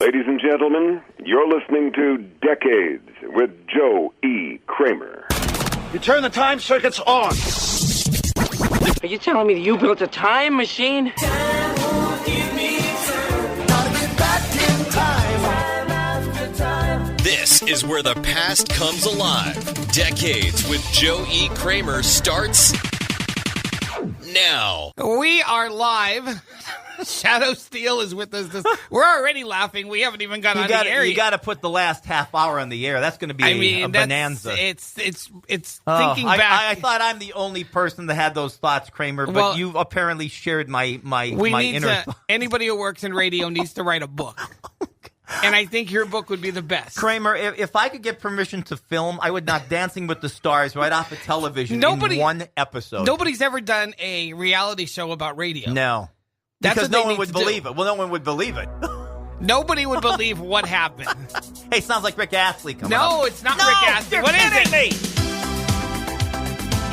Ladies and gentlemen, you're listening to Decades with Joe E. Kramer. You turn the time circuits on. Are you telling me that you built a time machine? Time won't give me time. Gotta get back in time. Time after time. This is where the past comes alive. Decades with Joe E. Kramer starts now. We are live. Shadoe Steele is with us. We're already laughing. We haven't even got on the air. You got to put the last half hour on the air. That's going to be a bonanza. It's thinking back. I thought I'm the only person that had those thoughts, Kramer, but you've apparently shared my inner thoughts. Anybody who works in radio needs to write a book. And I think your book would be the best. Kramer, if I could get permission to film, I would knock Dancing with the Stars right off of television in one episode. Nobody's ever done a reality show about radio. No. Because no one would believe it. Well, no one would believe it. Nobody would believe what happened. Hey, sounds like Rick Astley coming up. No, it's not Rick Astley. What is it? Me.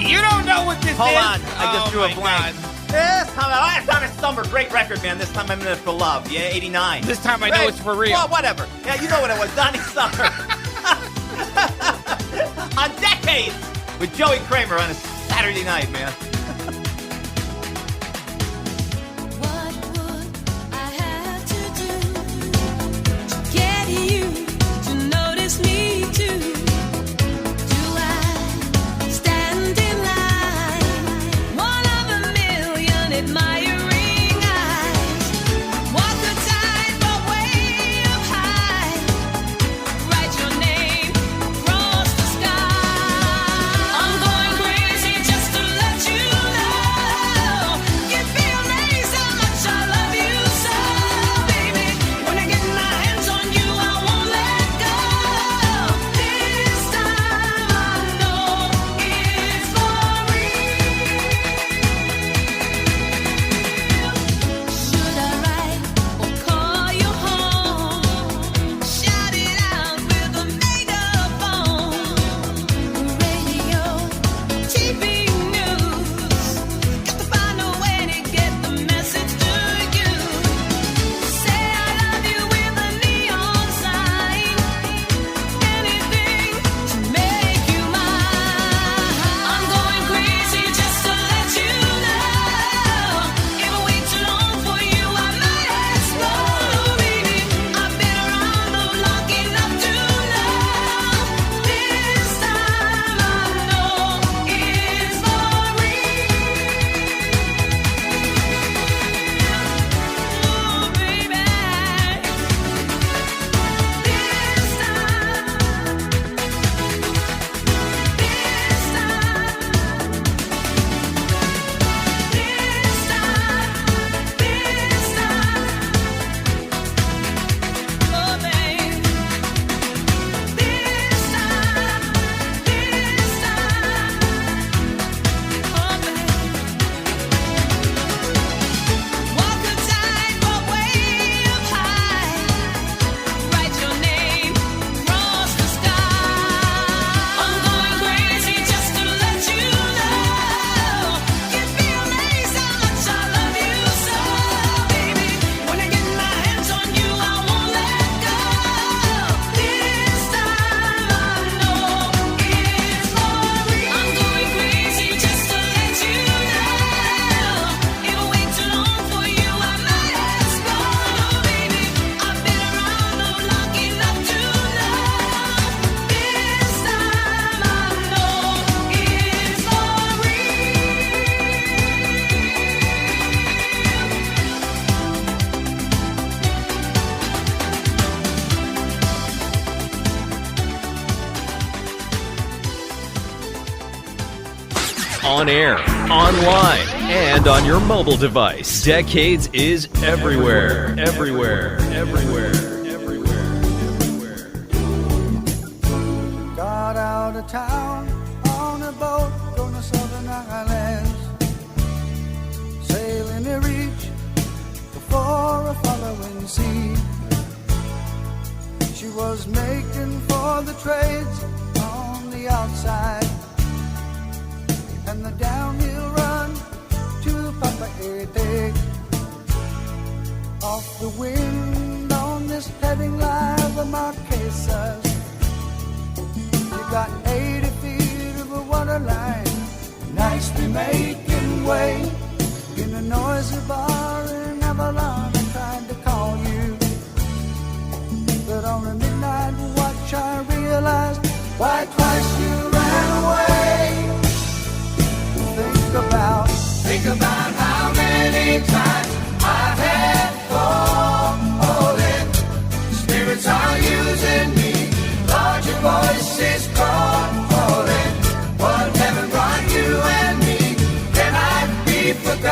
You don't know what this is? Hold on. I just drew a blank. This time it's summer. Great record, man. This time I'm in it for love. Yeah, 89. This time I know it's for real. Well, whatever. Yeah, you know what it was. Donnie Summer. On Decades with Joey Kramer on a Saturday night, man. On air, online, and on your mobile device. Decades is everywhere. Everywhere. Got out of town on a boat going to Southern Islands, sailing to reach before a following sea. She was making for the trades on the outside, and the downhill run to Papa Ete. Off the wind on this is heading live the Marquesas. You got 80 feet of a water line, nicely making way in a noisy bar in Avalon. I tried to call you, but on a midnight watch I realized why twice you ran away. Think about how many times I've had fallen. Spirits are using me, larger voices calling. What heaven brought you and me cannot be forgotten.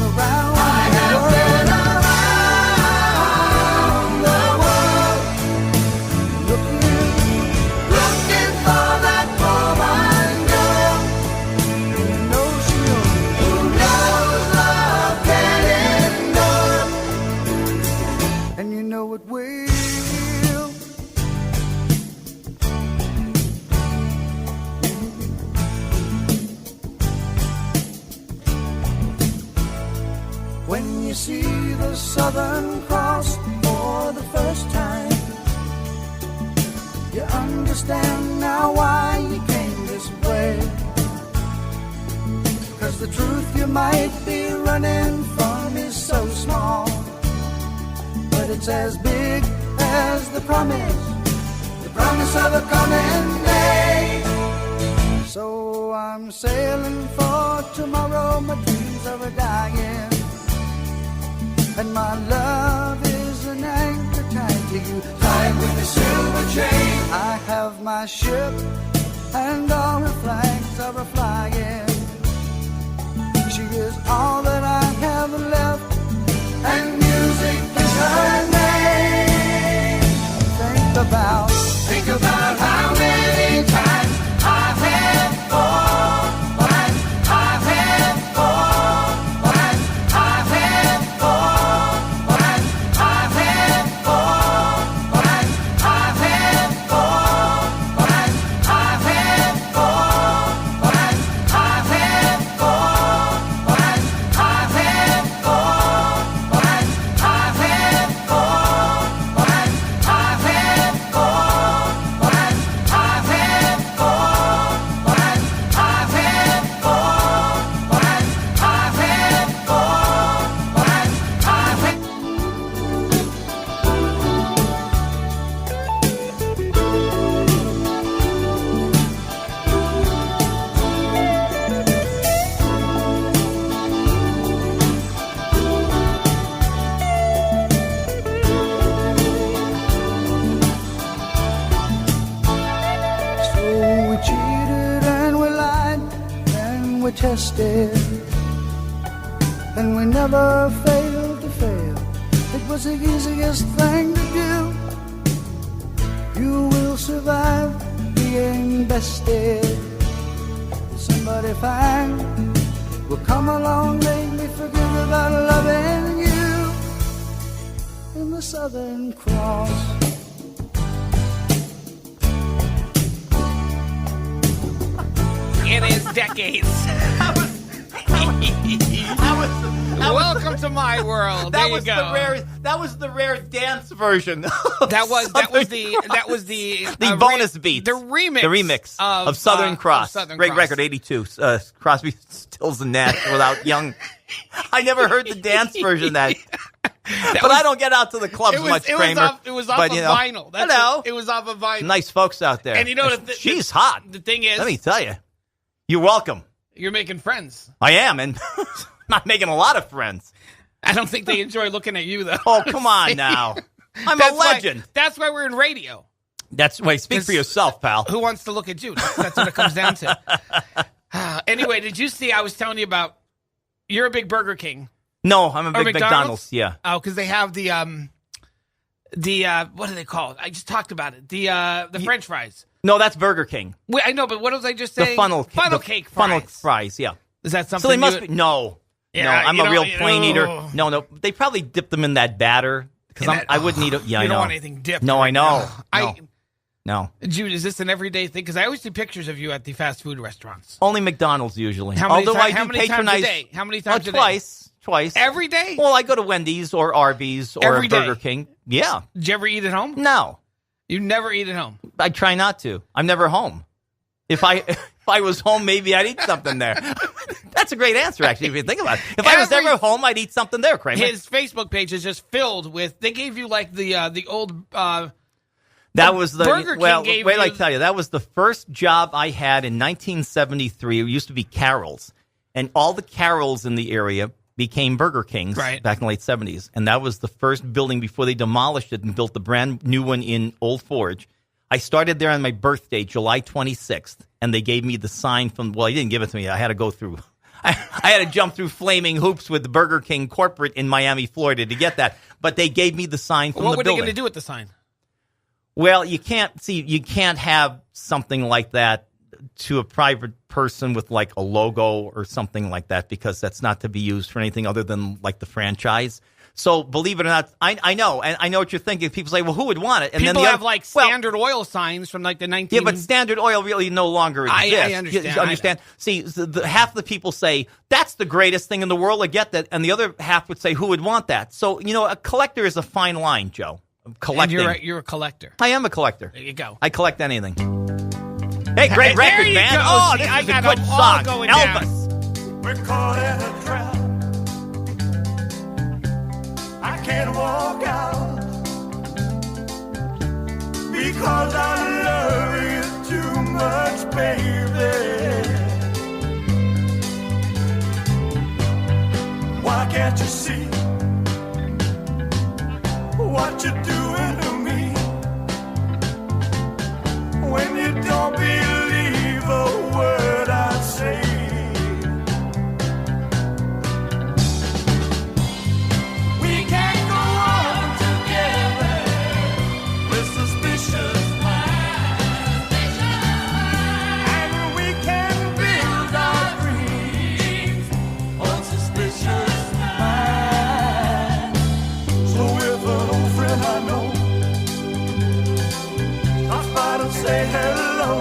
Around I have been around the world, looking for that woman girl who knows love can endure, and you know it will. When you see the Southern Cross for the first time, you understand now why you came this way. 'Cause the truth you might be running from is so small, but it's as big as the promise of a coming day. So I'm sailing for tomorrow, my dreams are a-dying, and my love is an anchor tied to you, tied with a silver chain. I have my ship, and all her flags are a-flying. She is all that I have left, and music is her name. Think about how many times I've had fallen. I've had fallen. I've had fallen. I've had fallen. I've had fallen. I've had fallen. I've had fallen. I've had fallen. I've had fallen. I've had fallen. I've had fallen. I've had fallen. I've had fallen. So we cheated and we lied and we tested, and we never failed to fail. It was the easiest thing to do. You will survive being bested. Somebody fine will come along, make me forget about loving you in the Southern Cross. It is decades. Welcome to my world. There you go. That was the rare dance version. That was the bonus beat. The remix of Southern Cross. Great Cross. record, 82. Crosby, Stills, and Nash without Young. I never heard the dance version of that. I don't get out to the clubs much, Kramer. It was off of vinyl. Hello. It was off of vinyl. Nice folks out there. And you know, she's hot. The thing is, let me tell you, you're welcome. You're making friends. I am, and not making a lot of friends. I don't think they enjoy looking at you, though. Oh, come on now. I'm a legend. That's why we're in radio. Speak for yourself, pal. Who wants to look at you? That's what it comes down to. Anyway, did you see? I was telling you about. You're a big Burger King. No, I'm a big McDonald's. Yeah. Oh, because they have the what do they call it? I just talked about it. The French fries. No, that's Burger King. Wait, I know, but what was I just saying? The funnel cake fries. Funnel fries, yeah. Is that something? So they must be. No. Yeah, no, I'm a real plain eater. No. They probably dip them in that batter. Because I wouldn't eat it. Yeah, I know. You don't want anything dipped. No, I know. No. No. Jude, is this an everyday thing? Because I always see pictures of you at the fast food restaurants. Only McDonald's usually. How many, Although I do how many patronize, times a day? How many times a day? Twice. Every day? Well, I go to Wendy's or Arby's or Every Burger day? King. Yeah. Did you ever eat at home? No. You never eat at home? I try not to. I'm never home. If I was home, maybe I'd eat something there. That's a great answer, actually, if you think about it. If I was ever home, I'd eat something there, Kramer. His Facebook page is just filled with, they gave you like the old... That was the Burger King gave wait till I you- tell you. That was the first job I had in 1973. It used to be Carol's, and all the Carol's in the area became Burger Kings Right. back in the late 70s. And that was the first building before they demolished it and built the brand new one in Old Forge. I started there on my birthday, July 26th, and they gave me the sign from. Well, they didn't give it to me. I had to go through. I had to jump through flaming hoops with the Burger King corporate in Miami, Florida, to get that. But they gave me the sign from What the were they building. going to do with the sign? Well, you can't have something like that to a private person with like a logo or something like that, because that's not to be used for anything other than like the franchise. So believe it or not, I know, and I know what you're thinking. People say, well, who would want it? And People then have like Standard Oil signs from like the 19... Yeah, but Standard Oil really no longer exists. I understand. You understand? See, half the people say, that's the greatest thing in the world. I get that. And the other half would say, who would want that? So, a collector is a fine line, Joe. Collecting. And you're a collector. I am a collector. There you go. I collect anything. Hey, great There record, you man. go. Oh, See, this I is a got good them all song. going down. Elvis. We're caught in a trap. I can't walk out because I love you too much, baby. Why can't you see what you're doing to me when you don't believe a word I say? We can't go on together with suspicious minds, and we can build our dreams on suspicious minds. So if an old friend I know stops by to say hello,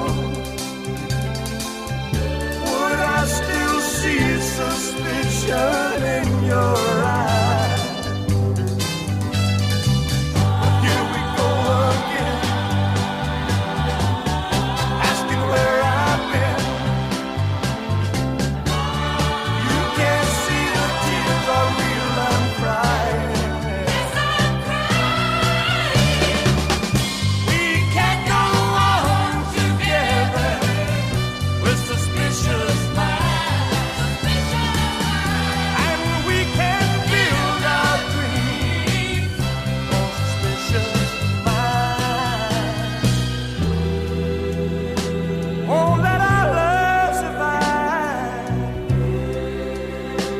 would I still see suspicion in your eyes? Here we go again, asking where I've been. You can't see the tears are real, I'm crying. We can't go on together with suspicious minds, and we can build our dreams on suspicious minds. Oh, let our love survive.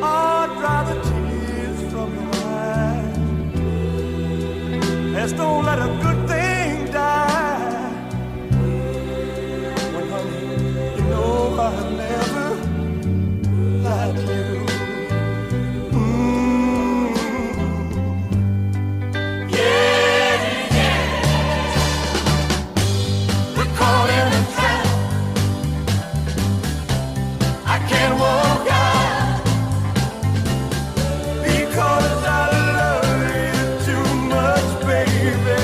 Oh, dry the tears from your eyes. Let's don't let a good thing die. When, honey, you know I've never liked you. Yeah, yeah. We're caught in a trap. I can't walk out because I love you too much, baby.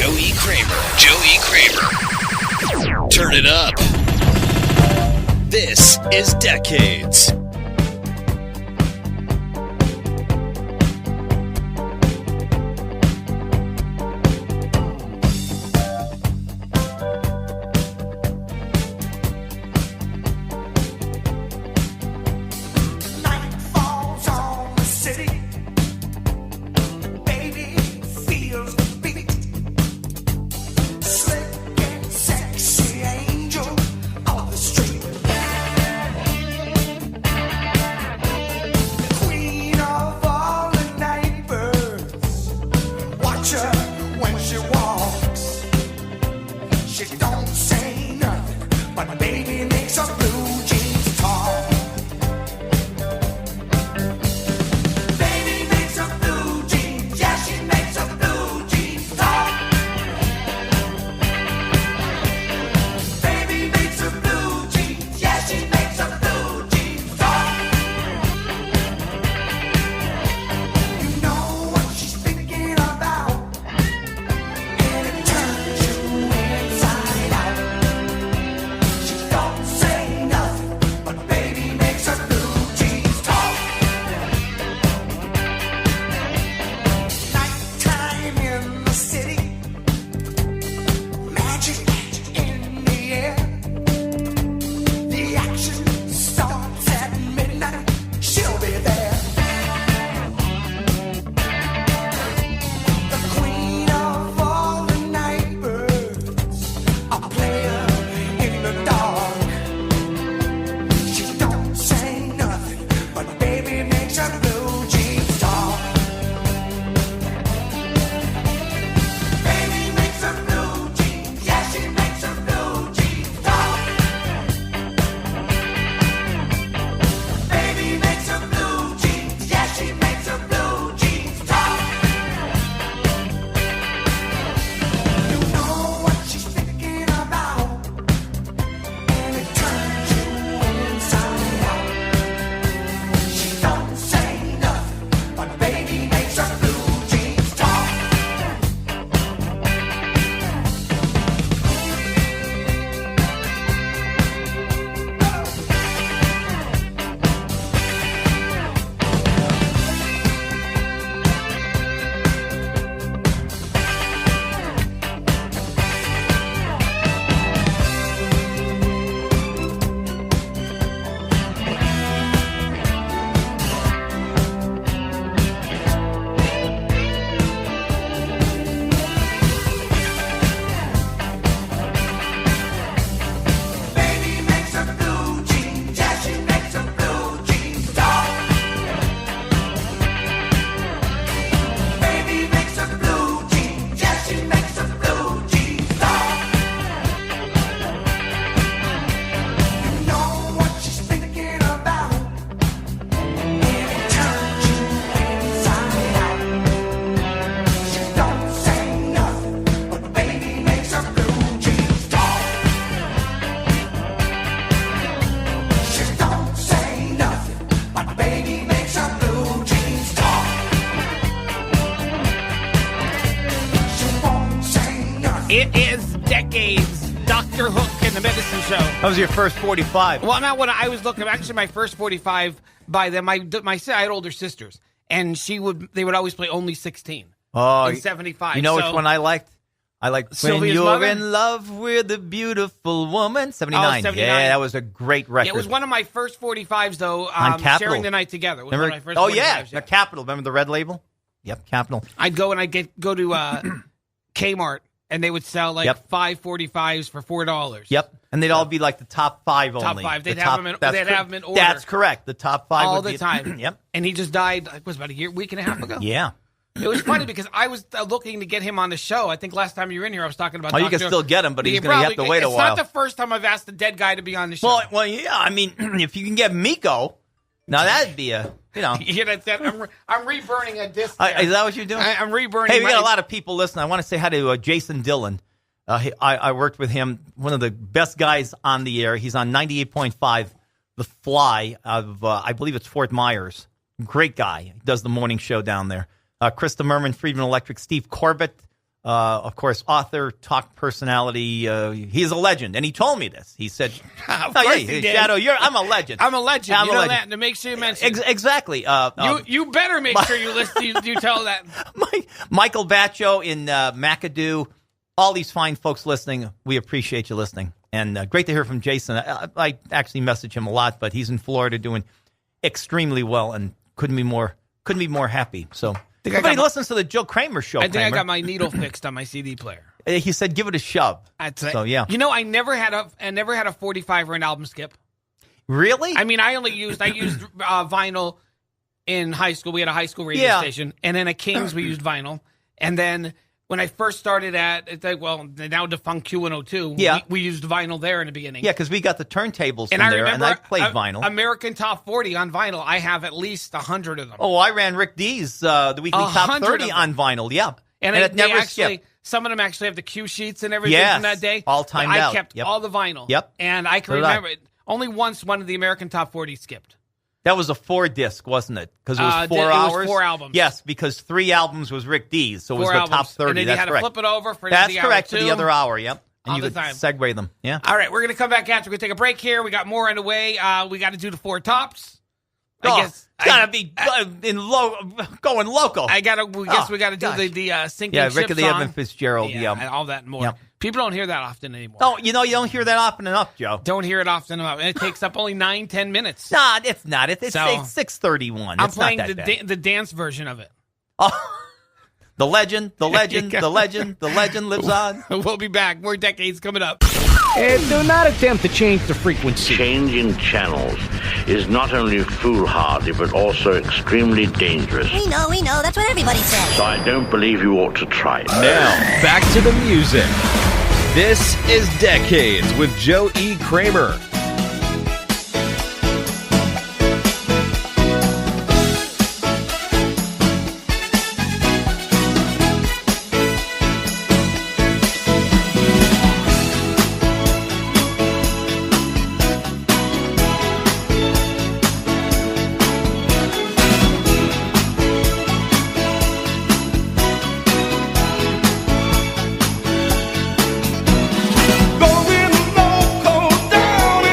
Joey Kramer. Joey Kramer. Turn it up. This is Decades. It is Decades, Dr. Hook and the Medicine Show. That was your first 45. Well, not when I was looking. Actually, my first 45 by them. I had older sisters, and they would always play Only 16. Oh, in 75. You know which one I liked? I liked When Sylvia's You're Mother? in Love with a Beautiful Woman. 79. 79. Yeah, that was a great record. Yeah, it was one of my first 45s, though. On Capitol. Sharing the Night Together. Was Remember? one of my first 45s, yeah, the Capitol. Remember the red label? Yep, Capitol. I'd go and go to Kmart, and they would sell like 5 45s for $4. Yep, and they'd all be like the top 5 only. Top 5. They'd The have top- them in. that's They'd cor- have them in order. That's correct. The top 5 all would the be time. Yep. And he just died. It was about a week and a half ago. Yeah. It was funny because I was looking to get him on the show. I think last time you were in here, I was talking about. Oh, you can still get him, but he's going to have to wait a while. It's not the first time I've asked a dead guy to be on the show. Well, yeah. I mean, if you can get Miko, now that'd be a, Yeah, that's that. I'm reburning a disc. Is that what you're doing? I'm reburning. Hey, we got a lot of people listening. I want to say hi to Jason Dillon. I worked with him, one of the best guys on the air. He's on 98.5, The Fly of, I believe it's Fort Myers. Great guy. He does the morning show down there. Krista Merman, Friedman Electric, Steve Corbett, Of course, author, talk personality. He's a legend, and he told me this. He said, Of course he did. Shadoe, I'm a legend. I'm a legend. I'm you a know legend. that, and make sure you mention it. Exactly. You better make sure you listen. You tell that. Michael Baccio in McAdoo, all these fine folks listening. We appreciate you listening, and great to hear from Jason. I actually message him a lot, but he's in Florida doing extremely well, and couldn't be more happy. So. Everybody listens to the Joe Kramer show. I think Kramer. I got my needle fixed on my CD player. He said, "Give it a shove." So yeah. You know, I never had a 45 or an album skip. Really? I mean, I used vinyl in high school. We had a high school radio station, and then at King's we used vinyl. And then when I first started at now defunct Q102, we used vinyl there in the beginning. Yeah, because we got the turntables and from I there, remember and I played vinyl. American Top 40 on vinyl. I have at least 100 of them. Oh, I ran Rick D's the weekly top 30 on vinyl. Yeah, and it never skipped. Some of them actually have the cue sheets and everything from that day. All timed out. I kept all the vinyl. Yep. And I can remember it. Only once one of the American Top 40 skipped. That was a 4-disc, wasn't it? Because it was 4 hours. It was 4 albums. Yes, because 3 albums was Rick D's, so it was the top 30. And then you had to flip it over for That's the hour correct, two. for the other hour, yep. And All you the could time. segue them, yeah. All right, we're going to come back after. We're going to take a break here. We got more on the way. We got to do the 4 tops. I guess gotta be going local. I guess we got to do the sinking ship Rick of the song. Evan Fitzgerald, and all that and more. Yep. People don't hear that often anymore. Oh, you don't hear that often enough, Joe. Don't hear it often enough. And it takes up only 9-10 minutes. Nah, it's not. It's So, 6:31. I'm It's playing not that bad. the dance version of it. Oh, the legend lives on. We'll be back. More decades coming up. And do not attempt to change the frequency. Changing channels is not only foolhardy, but also extremely dangerous. We know. That's what everybody says. So I don't believe you ought to try it. Now, back to the music. This is Decades with Joe E. Kramer. Going local down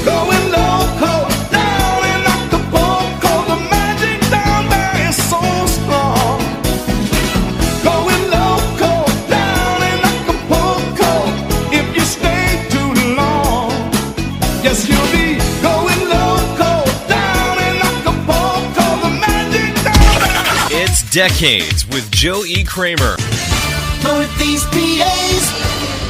going loco down in Acapulco. The magic down there is so strong. Going loco down in Acapulco. If you stay too long, yes, you'll be going loco down in Acapulco. The magic down there. It's Decades with Joe E. Kramer. Northeast PA's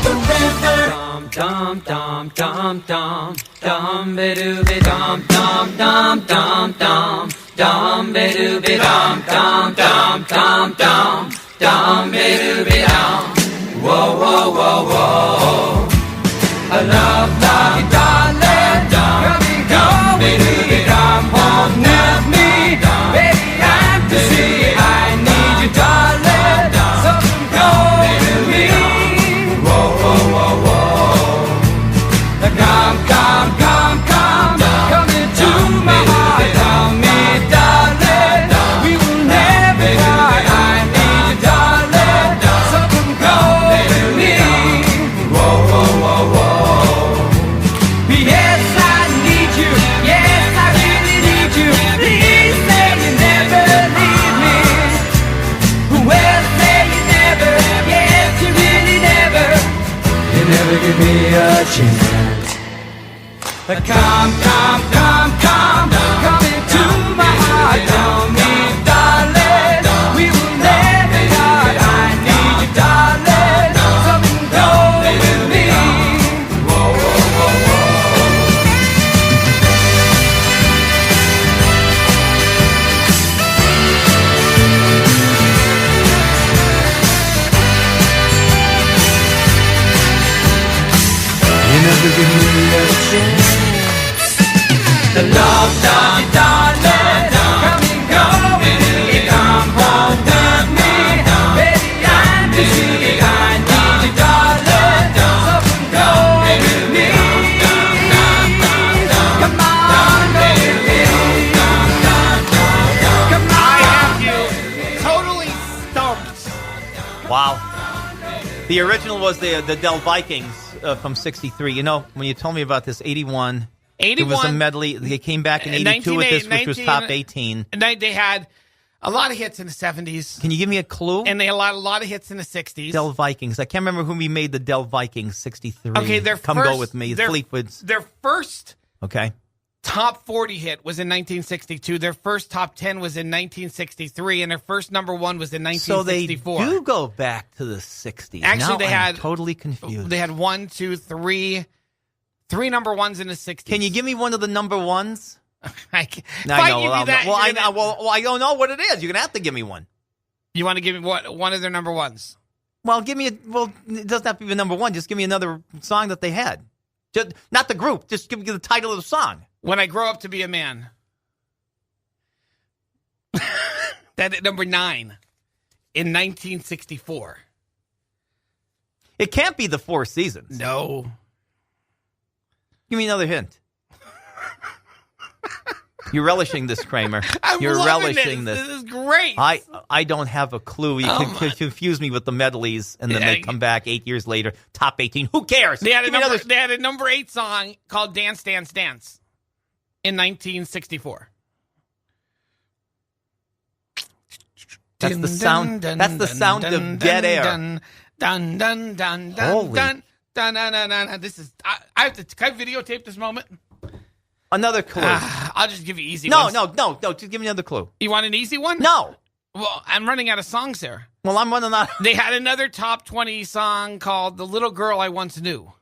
the river. Dum dum dum dum dum be doo be dum dum dum dum dum dum be doo be dum dum dum dum dum dum be doo be dum. Whoa whoa whoa whoa. I love you, darling. Come and go be doo be dum. Won't let me, baby. I'm to see. I need you, darling. So go with me. Whoa whoa whoa whoa. Come, come, come, come, come into my heart, tell me, darling, we will never part. I need you, darling, so come go with me. Whoa, whoa, whoa, whoa. Yes, I need you. Yes, I really need you. Please say you never leave me. Well, say you never. Yes, you really never. You never give me a chance. Come, come, come, come, come into my heart, tell me, darling, we will never part. I need you, darling, so go with me. Whoa, whoa, whoa, whoa. You never give me a chance. The love, darling, darling, come and go with me, come home with me, baby, I'm busy, I need you, darling, so go with me, come on, baby, come on. I have you totally stumped. Wow. The original was the Del Vikings from 63. You know, when you told me about this, 81... 81. It was a medley. They came back in 82 with this, which was top 18. And they had a lot of hits in the 70s. Can you give me a clue? And they had a lot of hits in the 60s. Del Vikings. I can't remember who we made the Del Vikings 63. Okay, Come go with me. Fleetwood's. Their first okay. top 40 hit was in 1962. Their first top 10 was in 1963. And their first number one was in 1964. So they do go back to the 60s. Actually, now they had totally confused. They had 1, 2, 3 number ones in the 60s. Can you give me one of the number ones? I can't. I don't know what it is. You're going to have to give me one. You want to give me one of their number ones? Well, give me it doesn't have to be the number one. Just give me another song that they had. Just, not the group. Just give me the title of the song. When I Grow Up to Be a Man. That at number 9 in 1964. It can't be the Four Seasons. No. Give me another hint. You're relishing this, Kramer. You're loving relishing this. This is great. I don't have a clue. You can confuse me with the medleys, and then they come back 8 years later, top 18. Who cares? They had a number 8 song called Dance, Dance, Dance in 1964. That's the sound. That's the sound of dead air. Dun dun dun dun Holy. dun dun dun dun dun. This is. I have to. Can I videotape this moment? Another clue. I'll just give you easy No. ones. Just give me another clue. You want an easy one? No. Well, I'm running out of songs there. Well, I'm running out. They had another top 20 song called "The Little Girl I Once Knew."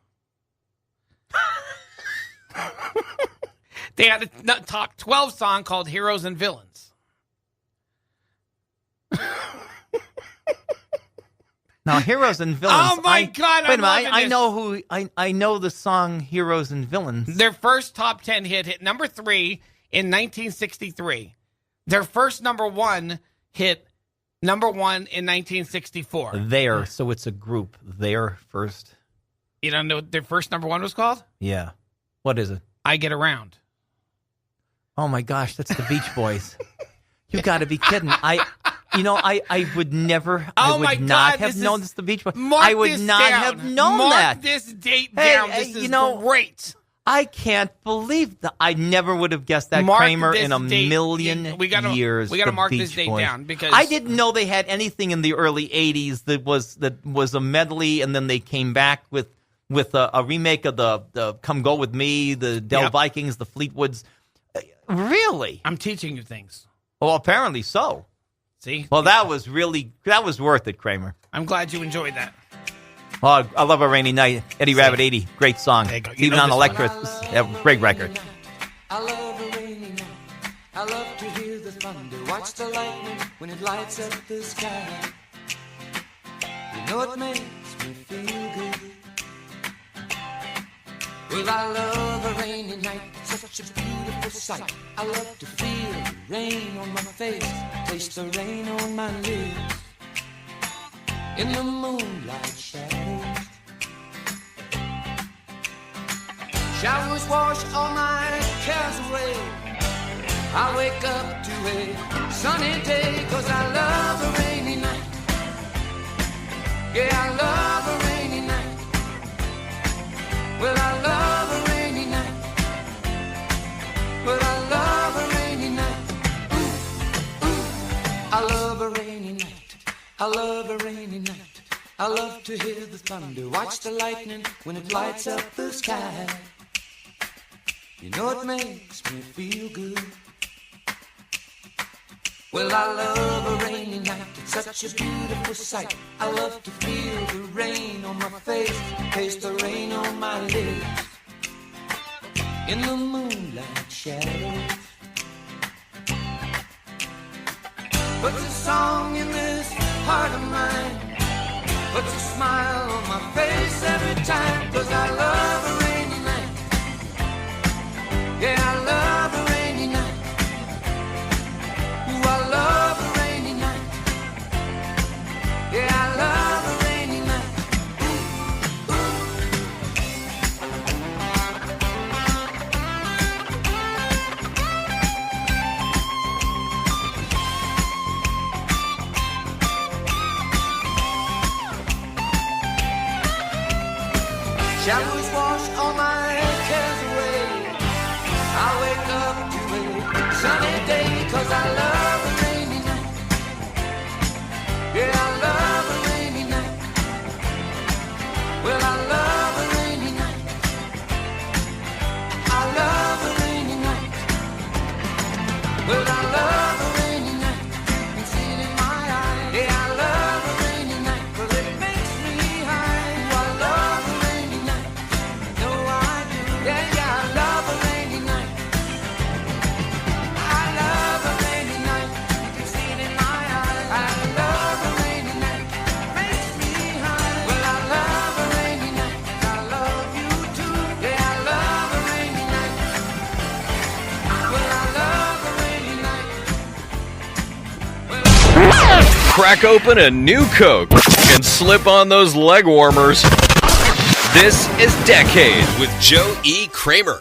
They had a top 12 song called "Heroes and Villains." Now, Heroes and Villains. Oh my God! Wait a minute. I know who. I know the song "Heroes and Villains." Their first top 10 hit number 3 in 1963. Their first number 1 hit number 1 in 1964. So it's a group. Their first. You don't know what their first number 1 was called? Yeah. What is it? I Get Around. Oh my gosh, that's the Beach Boys. You got to be kidding! I would never. I would not have known this. The Beach Boys. I would not have known that. Mark this date down. This is great. I can't believe that. I never would have guessed that, Mark Kramer, this in a date. million years. We got to the mark Beach this date Boys. down because I didn't know they had anything in the early '80s that was a medley, and then they came back with a remake of the "Come Go With Me," the Del Vikings, the Fleetwoods. Really? I'm teaching you things. Well, apparently so. See? Well, that was worth it, Kramer. I'm glad you enjoyed that. Oh, I love A Rainy Night. Eddie Rabbit 80. Great song. Even on Electra. Great record. I love a rainy night. I love to hear the thunder. Watch the lightning when it lights up the sky. You know it makes me feel good. Well, I love a rainy night. Such a beautiful sight. I love to feel the rain on my face. Taste the rain on my lips. In the moonlight shadows. Showers wash all my cares away. I wake up to a sunny day, 'cause I love a rainy night. Yeah, I love a rainy night. Well, I love a rainy night. Well, I love a rainy night. Ooh, ooh. I love a rainy night. I love a rainy night. I love to hear the thunder, watch the lightning when it lights up the sky. You know it makes me feel good. Well, I love a rainy night. It's such a beautiful sight. I love to feel the rain on my face, taste the rain on my lips. In the moonlight shadows. Puts a song in this heart of mine. Puts a smile on my face every time. 'Cause I love a rainy night. Yeah, I love a rainy night. Ooh, I love a rainy night. Yeah, I love a rainy night. Ooh, ooh. Showers wash all my cares away. I wake up to a sunny day, 'cause I love a rainy night. Yeah, I love a rainy night. Well, I love a rainy night. I love a rainy night. Well, I love a rainy night. You can see it in my eyes. Yeah, I love a rainy night, 'cause it makes me high. Ooh, I love a rainy night. No, I do. Yeah, yeah, I love a rainy night. I love a rainy night. You can see it in my eyes. I love a rainy night. Makes me high. Well, I love a rainy night. I love you too. Yeah, I love a rainy night. Well, I love a rainy night. Crack open a new Coke and slip on those leg warmers. This is Decades with Joe E. Kramer.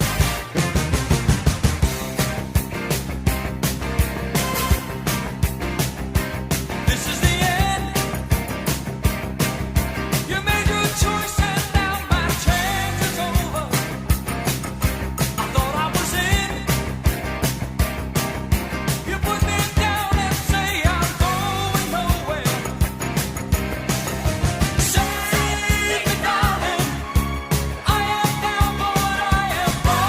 This is the end. You made your choice and now my chance is over. I thought I was in. You put me down and say I'm going nowhere. Save me, darling. I am down, but I am falling.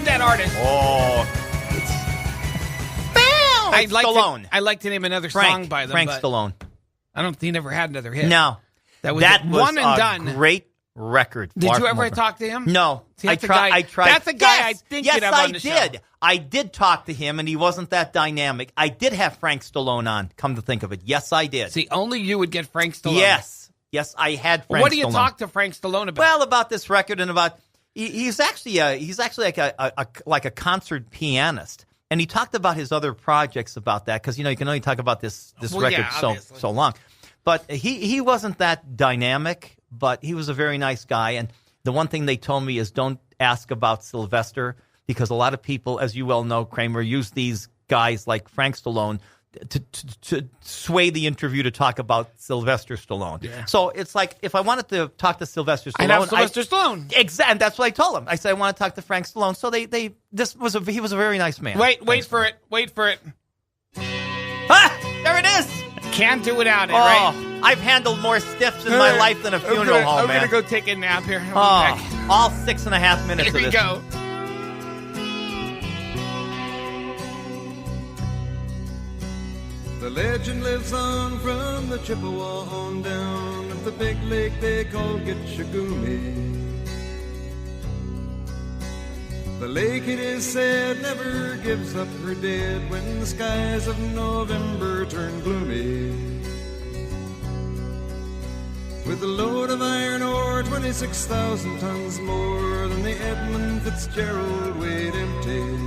Name that artist. Oh, I'd like Stallone. I'd like to name another song by them. Frank but Stallone. I don't. He never had another hit. No, that was one and done. Great record. Did you ever talk to him? No, See, I tried. That's a guy I think you'd have on the show. Yes, I did. I did talk to him, and he wasn't that dynamic. I did have Frank Stallone on. Come to think of it, yes, I did. See, only you would get Frank Stallone. Yes, I had Frank. What do you Stallone. Talk to Frank Stallone about? Well, about this record and about he's actually like a concert pianist. And he talked about his other projects about that because, you can only talk about this record so long. But he wasn't that dynamic, but he was a very nice guy. And the one thing they told me is don't ask about Sylvester because a lot of people, as you well know, Kramer, use these guys like Frank Stallone to sway the interview to talk about Sylvester Stallone. Yeah. So it's like if I wanted to talk to Sylvester Stallone, I'd have Sylvester Stallone. Exactly, and that's what I told him. I said I want to talk to Frank Stallone. So he was a very nice man. Wait for it. Ah, there it is. Can't do without it, right? I've handled more stiffs in my life than a funeral home, man. I'm gonna go take a nap here. All 6.5 minutes Here we of this. go. The legend lives on from the Chippewa on down of the big lake they call Gitchagumi. The lake, it is said, never gives up her dead when the skies of November turn gloomy. With a load of iron ore, 26,000 tons more than the Edmund Fitzgerald weighed empty.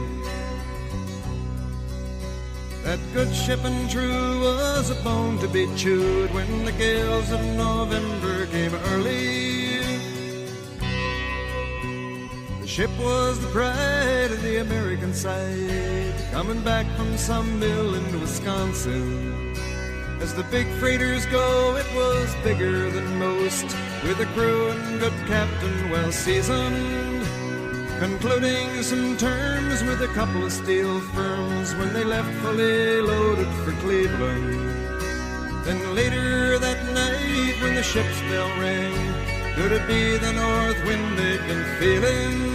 That good ship and true was a bone to be chewed when the gales of November came early. The ship was the pride of the American side, coming back from some mill in Wisconsin. As the big freighters go, it was bigger than most, with a crew and good captain well seasoned. Concluding some terms with a couple of steel firms when they left fully loaded for Cleveland. Then later that night when the ship's bell rang, could it be the north wind they'd been feeling?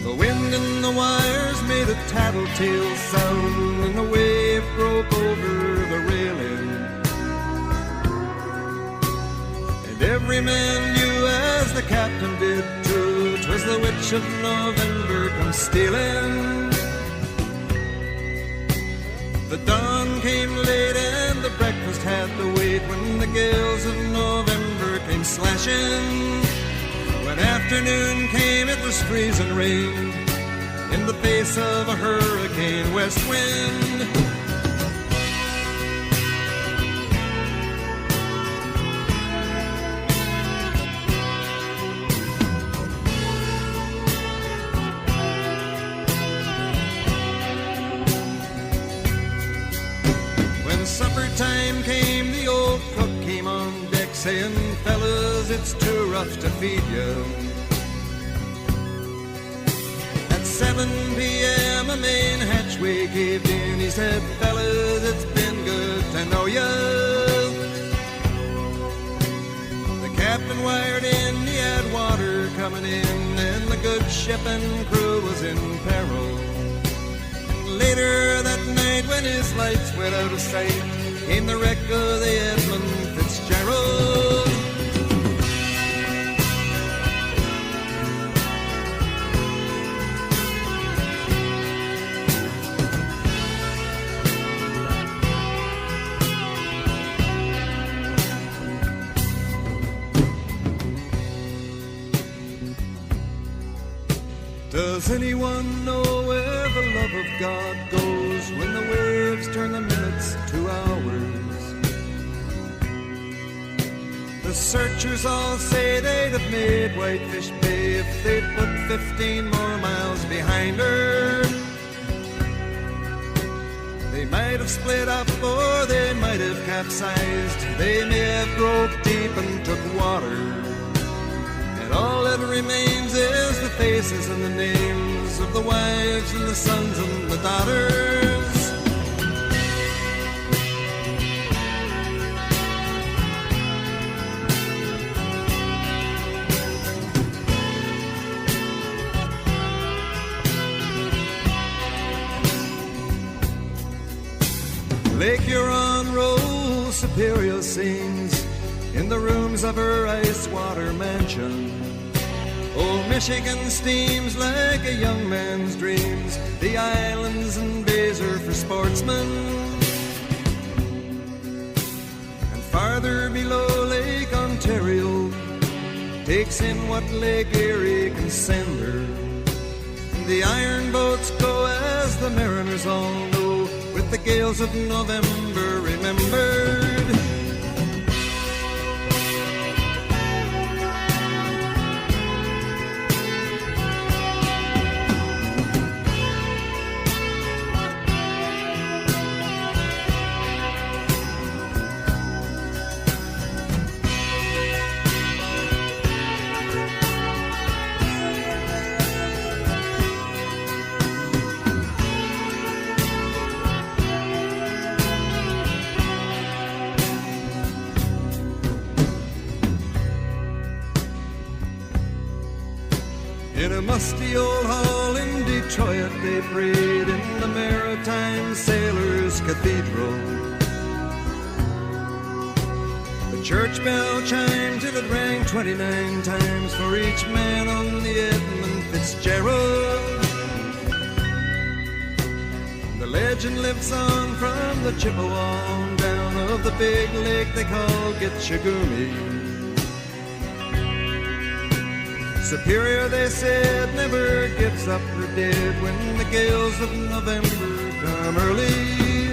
The wind in the wires made a tattletale sound, and the wave broke over the railing. And every man knew, as the captain did too, 'twas the witch of November come stealing. The dawn came late and the breakfast had to wait when the gales of November came slashing. When afternoon came, it was freezing rain in the face of a hurricane west wind. When supper time came, the old cook came on deck saying, "Fellas, it's too rough to feed you." 7 p.m. a main hatchway caved in. He said, "Fellas, it's been good to know ya." The captain wired in, he had water coming in, and the good ship and crew was in peril. And later that night, when his lights went out of sight, came the wreck of the Edmund Fitzgerald. Does anyone know where the love of God goes when the waves turn the minutes to hours? The searchers all say they'd have made Whitefish Bay if they'd put 15 more miles behind her. They might have split up or they might have capsized. They may have broke deep and took water. All that remains is the faces and the names of the wives and the sons and the daughters. Lake Huron rolls, Superior sings in the rooms of her ice water mansion. Old Michigan steams like a young man's dreams. The islands and bays are for sportsmen. And farther below, Lake Ontario takes in what Lake Erie can send her. The iron boats go, as the mariners all know, with the gales of November remembered. In a musty old hall in Detroit, they prayed in the Maritime Sailors' Cathedral. The church bell chimed till it rang 29 times for each man on the Edmund Fitzgerald. The legend lives on from the Chippewa on down of the big lake they call Gitchagumi. Superior, they said, never gives up her dead when the gales of November come early.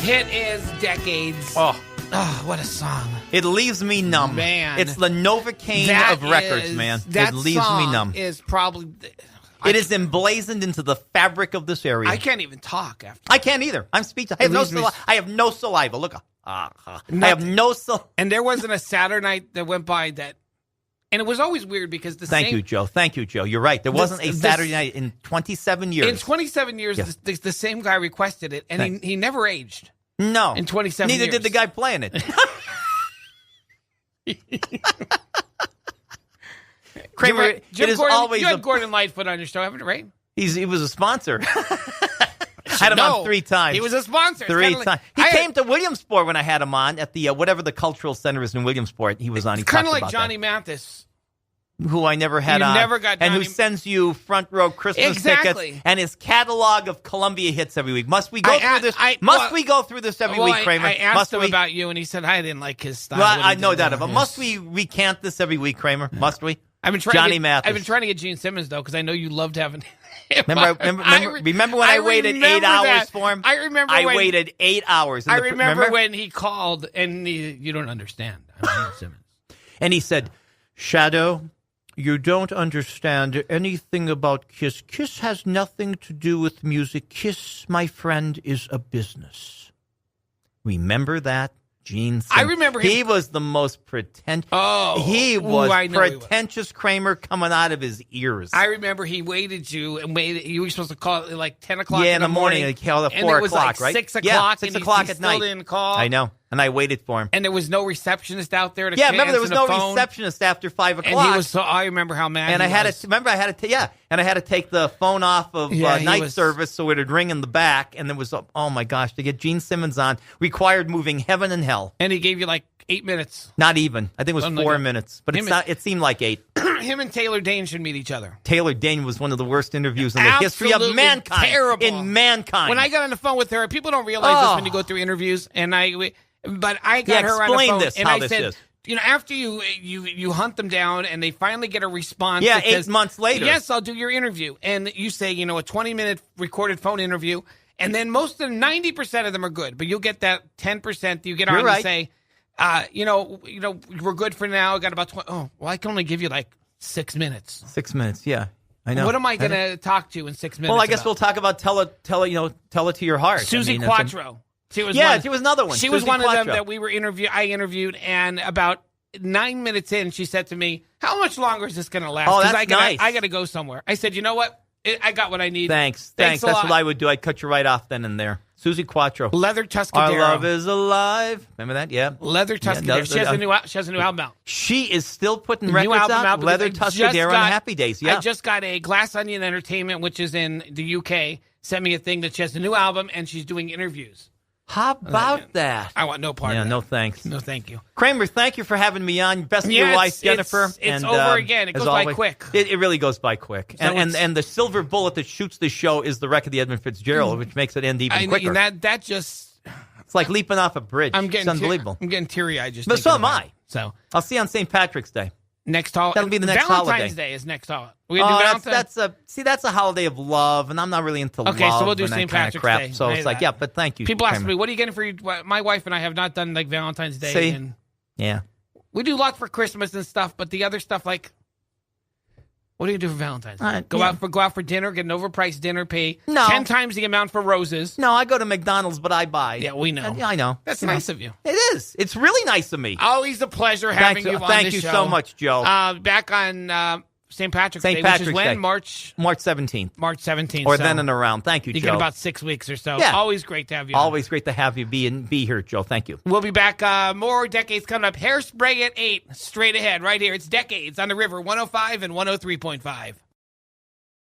Hit is Decades. Oh, what a song. it leaves me numb. Man. It's the Novocaine That of records, is- man. That It leaves song me numb. is probably... It is emblazoned into the fabric of this area. I can't even talk after. I can't either. I'm speechless. I have It leaves me- I have no saliva. Look. I have no saliva. And there wasn't a Saturday night that went by that... And it was always weird because the Thank same... you, Joe. Thank you, Joe. You're right. There wasn't a Saturday night in 27 years. In 27 years, Yes. the same guy requested it, and he never aged. No. In 27 Neither years. did the guy playing it. Kramer, Jim it is Gordon, always you had Gordon Lightfoot on your show, haven't you, right? he was a sponsor. Had him on 3 times. He was a sponsor. It's 3 kinda like- times. He came to Williamsport when I had him on at the whatever the cultural center is in Williamsport. He was on. He It's kind talked of like about Johnny that. Mathis. Who I never had You on. never got and who Johnny- sends you front row Christmas Exactly. tickets and his catalog of Columbia hits every week. Must we go through this? We go through this every week, Kramer? I asked Must him we? about you, and he said I didn't like his style. Well, what he I know did that there. about. Yes. Must we recant this every week, Kramer? Must we? I've been trying Johnny to get, Mathis. I've been trying to get Gene Simmons though, because I know you loved having. Remember when I waited 8 hours that. for him? I remember. I when, waited 8 hours. I remember when he called, and you don't understand. I'm Gene Simmons. And he said, "Shadoe, you don't understand anything about Kiss. Kiss has nothing to do with music. Kiss, my friend, is a business." Remember that? Gene Simmons. I remember him. He was the most pretentious. Oh. He Ooh, was I know he was. pretentious Kramer coming out of his ears. I remember he waited you and waited. You were supposed to call at like 10 o'clock. Yeah, in the morning. He called at 4 it was o'clock, like right? 6 Yeah, o'clock. 6 and o'clock he at still night. didn't call. I know. And I waited for him. And there was no receptionist out there to Yeah, remember there was answer the no phone. receptionist after 5 o'clock. And he was so. I remember how mad. And he I had was. to remember I had to take the phone off of Yeah, he night was- service so it'd ring in the back, and there was oh my gosh, to get Gene Simmons on required moving heaven and hell. And he gave you like 8 minutes. Not even. I think it was Something 4 like that. minutes, but Him it's not. It seemed like 8. Him and Taylor Dane should meet each other. Taylor Dane was one of the worst interviews in the history of Absolutely mankind. terrible. In mankind. When I got on the phone with her, people don't realize this when you go through interviews, and but I got Yeah, her on the explain phone, this, and how I this said, is. you know, after you hunt them down and they finally get a response. Yeah, that says, 8 months later. Yes, I'll do your interview, and you say, you know, a 20-minute recorded phone interview, and then most of them, 90% of them are good, but you'll get that 10% you get on You're right. and say, you know, we're good for now. Got about 20. Oh, well, I can only give you like 6 minutes. 6 minutes. Yeah, I know. What am I going to talk to in 6 minutes? Well, I guess about? we'll talk about tell it to your heart. Susie I mean, it's Quattro. She was she was another one. She was Susie one of them Quattro. that I interviewed, and about 9 minutes in, she said to me, "How much longer is this going to last? Oh, that's I nice. got to go somewhere." I said, "You know what? I got what I need." Thanks. A That's lot. what I would do. I'd cut you right off then and there. Susie Quattro. Leather Tuscadero. Our love is alive. Remember that? Yeah. Leather Tuscadero. She has a new album out. She is still putting New records album out. because Leather I just Tuscadero and got- Happy Days. Yeah. I just got a Glass Onion Entertainment, which is in the UK, sent me a thing that she has a new album and she's doing interviews. How about that? I want no part Yeah, of that. no thanks. No, thank you. Kramer, thank you for having me on. Best of Yeah, your wife, it's- Jennifer. it's over again. It as goes by always, quick. It really goes by quick. So And the silver bullet that shoots the show is the wreck of the Edmund Fitzgerald, which makes it end even quicker. That just... It's like leaping off a bridge. I'm getting it's unbelievable. I'm getting teary-eyed just But so thinking am about I. it. So I'll see you on St. Patrick's Day. That'll be the next Valentine's holiday. Day is next holiday. We gonna do Valentine's? that's a holiday of love, and I'm not really into love. Okay, so we'll do and that St. kind of Patrick's crap. Day. So it's like, yeah, but thank you. People ask Kramer. me, "What are you getting for you?" My wife and I have not done like Valentine's Day. See? And Yeah. we do a lot for Christmas and stuff, but the other stuff, like, what do you do for Valentine's Day? Go out for dinner, get an overpriced dinner, pay 10 times the amount for roses. No, I go to McDonald's, but I buy. Yeah, we know. I know. That's nice of you. It is. It's really nice of me. Always a pleasure having you on Thank the you show. so much, Joe. Back on St. Patrick's Day, St. Patrick's which is when? Day. March 17th. March 17th. Or so then and around. Thank you, you Joe. get about 6 weeks or so. Yeah. Always great to have you on. Always great to have you be here, Joe. Thank you. We'll be back. More decades coming up. Hairspray at 8. Straight ahead, right here. It's Decades on the River, 105 and 103.5.